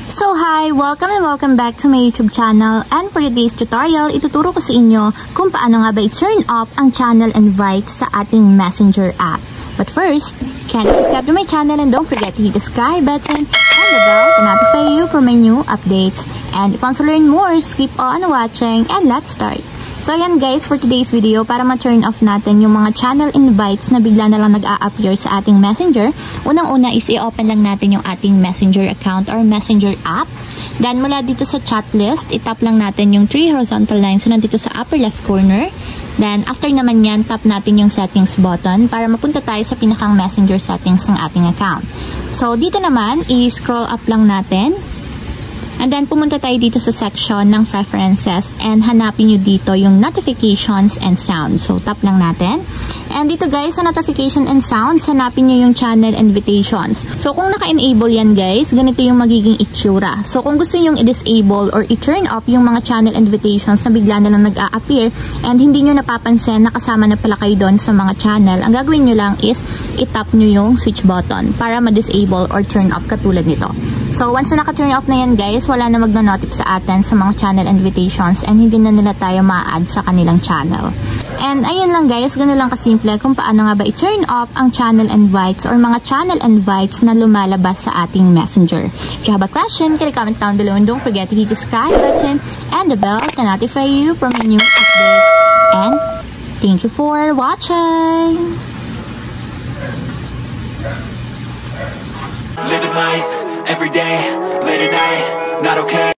So hi! Welcome and welcome back to my YouTube channel, and for today's tutorial, ituturo ko sa inyo kung paano nga ba i-turn off ang channel invites sa ating Messenger app. But first, kindly subscribe to my channel and don't forget to hit the subscribe button and the bell to notify you for my new updates. And if you want to learn more, keep on watching and let's start. So ayan guys, for today's video, para ma-turn off natin yung mga channel invites na bigla na lang nag-a-appear sa ating Messenger, unang-una is i-open lang natin yung ating Messenger account or Messenger app. Then mula dito sa chat list, itap lang natin yung 3 horizontal lines na nandito sa upper left corner. Then after naman yan, tap natin yung settings button para mapunta tayo sa pinakang Messenger settings ng ating account. So dito naman, i-scroll up lang natin. And then, pumunta tayo dito sa section ng preferences and hanapin nyo dito yung notifications and sounds. So, tap lang natin. And dito guys, sa notification and sounds, hanapin nyo yung channel invitations. So, kung naka-enable yan guys, ganito yung magiging itsura. So, kung gusto nyo i-disable or i-turn off yung mga channel invitations na bigla na lang nag-a-appear and hindi nyo napapansin na kasama na pala kayo doon sa mga channel, ang gagawin nyo lang is itap nyo yung switch button para ma-disable or turn off katulad nito. So, once na naka-turn off na yan guys, wala na magno-notif sa atin sa mga channel invitations and hindi na nila tayo ma-add sa kanilang channel. And ayun lang guys, gano'n lang kasimple kung paano nga ba i-turn off ang channel invites or mga channel invites na lumalabas sa ating Messenger. If you have a question, can comment down below and don't forget to hit the subscribe button and the bell to notify you from my new updates. And thank you for watching! Living life every day, late at night, not okay.